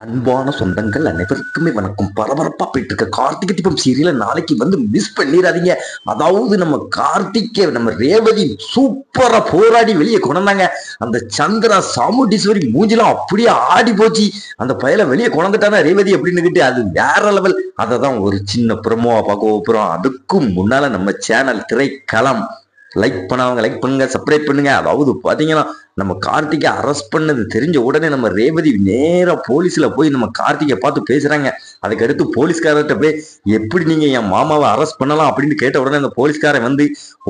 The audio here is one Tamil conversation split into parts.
அன்பான சொந்தங்கள் அனைவருக்குமே வணக்கம். பரபரப்பா போயிட்டு இருக்க கார்த்திகை தீபம் சீரியல நாளைக்கு மிஸ் பண்ணிடாதீங்க. அதாவது நம்ம கார்த்திகை நம்ம ரேவதி சூப்பரா போராடி வெளியே கொண்டாங்க. அந்த சந்திரா சாமுண்டீஸ்வரி மூஞ்சிலாம் அப்படியே ஆடி போச்சு. அந்த பயலை வெளியே கொண்டாந்துட்டானா ரேவதி அப்படின்னு அது வேற லெவல். அதை தான் ஒரு சின்ன ப்ரமோவா பார்க்க போறோம். அதுக்கும் முன்னால நம்ம சேனல் திரைக்களம் லைக் பண்ணவங்க லைக் பண்ணுங்க, சப்ஸ்கிரைப் பண்ணுங்க. அதாவது பாத்தீங்கன்னா நம்ம கார்த்திகை அரெஸ்ட் பண்ணது தெரிஞ்ச உடனே நம்ம ரேவதி நேரா போலீஸ்ல போய் நம்ம கார்த்திகை பார்த்து பேசுறாங்க. அதுக்கடுத்து போலீஸ்காரர்கிட்ட போய் எப்படி நீங்க என் மாமாவை அரெஸ்ட் பண்ணலாம் அப்படின்னு கேட்ட உடனே அந்த போலீஸ்காரன்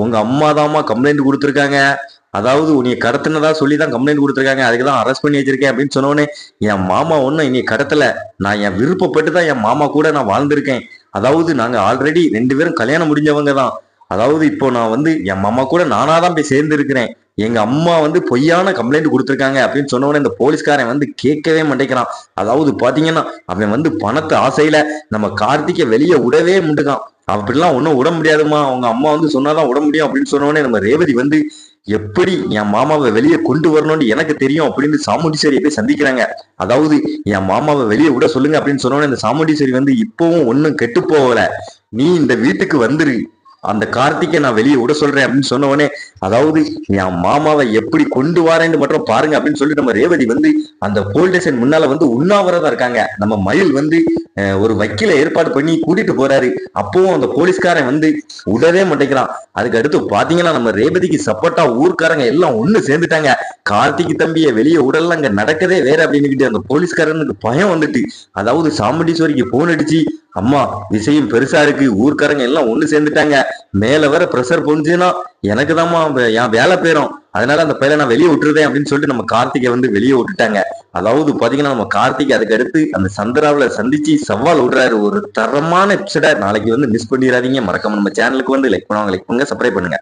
உங்க அம்மா தாமா கம்ப்ளைண்ட் கொடுத்துருக்காங்க, அதாவது உன்னை கடத்தினதா சொல்லி தான் கம்ப்ளைண்ட் கொடுத்துருக்காங்க, அதுக்கு தான் அரெஸ்ட் பண்ணி வச்சிருக்கேன் அப்படின்னு சொன்னோடனே என் மாமா ஒன்னும் என்னை கடத்தல, நான் என் விருப்பப்பட்டு தான் என் மாமா கூட நான் வாழ்ந்திருக்கேன். அதாவது நாங்க ஆல்ரெடி 2 பேரும் கல்யாணம் முடிஞ்சவங்க தான். அதாவது இப்போ நான் என் மாமா கூட நானா தான் போய் சேர்ந்து இருக்கிறேன். எங்க அம்மா பொய்யான கம்ப்ளைண்ட் கொடுத்துருக்காங்க அப்படின்னு சொன்ன உடனே இந்த போலீஸ்காரன் கேட்கவே மாட்டேங்கிறான். அதாவது பாத்தீங்கன்னா அவன் பணத்தை ஆசையில நம்ம கார்த்திகை வெளியே விடவே முட்டுக்கான். அப்படிலாம் ஒன்றும் விட முடியாதுமா, அவங்க அம்மா சொன்னாதான் விட முடியும் அப்படின்னு சொன்ன உடனே நம்ம ரேவதி எப்படி என் மாமாவை வெளியே கொண்டு வரணும்னு எனக்கு தெரியும் அப்படின்னு சாமுண்டீஸ்வரியை போய் சந்திக்கிறாங்க. அதாவது என் மாமாவை வெளியே விட சொல்லுங்க அப்படின்னு சொன்ன உடனே இந்த சாமுண்டீஸ்வரி இப்பவும் ஒன்னும் கெட்டு போகல, நீ இந்த வீட்டுக்கு வந்துரு, அந்த கார்த்திகை நான் வெளியே விட சொல்றேன் அப்படின்னு சொன்ன உடனே அதாவது என் மாமாவை எப்படி கொண்டு வரேன்னு மட்டும் பாருங்க அப்படின்னு சொல்லி நம்ம ரேவதி அந்த போலீஸ் ஸ்டேஷன் முன்னால உண்ணாவிரதம் இருக்காங்க. நம்ம மயில் ஒரு வக்கீல ஏற்பாடு பண்ணி கூட்டிட்டு போறாரு. அப்பவும் அந்த போலீஸ்காரன் விடவே மாட்டேங்கிறான். அதுக்கு அடுத்து பாத்தீங்கன்னா நம்ம ரேவதிக்கு சப்போர்ட்டா ஊர்க்காரங்க எல்லாம் ஒண்ணு சேர்ந்துட்டாங்க. கார்த்திகை தம்பியை வெளியே உடல்ல அங்க நடக்கதே வேற அப்படின்னு அந்த போலீஸ்காரனுக்கு பயம் அதாவது சாமுண்டீஸ்வரிக்கு போன் அடிச்சு, அம்மா விஷயம் பெருசா இருக்கு, ஊர்க்காரங்க எல்லாம் ஒண்ணு சேர்ந்துட்டாங்க, மேல வர பிரஷர் பொஞ்சுன்னா எனக்கு தான்மா என் வேலை போயிடும், அதனால அந்த பையனை நான் வெளியே விட்டுருதேன் அப்படின்னு சொல்லிட்டு நம்ம கார்த்திகை வெளியே விட்டுட்டாங்க. அதாவது பாத்தீங்கன்னா நம்ம கார்த்திகை அதுக்கு அடுத்து அந்த சந்திராவில சந்திச்சு சவால் விடுறாரு. ஒரு தரமான எபிசோட நாளைக்கு மிஸ் பண்ணிடாதீங்க. மறக்காம நம்ம சேனலுக்கு லைக் பண்ணுவாங்க, லைக் பண்ணுங்க, சப்ஸ்கிரைப் பண்ணுங்க.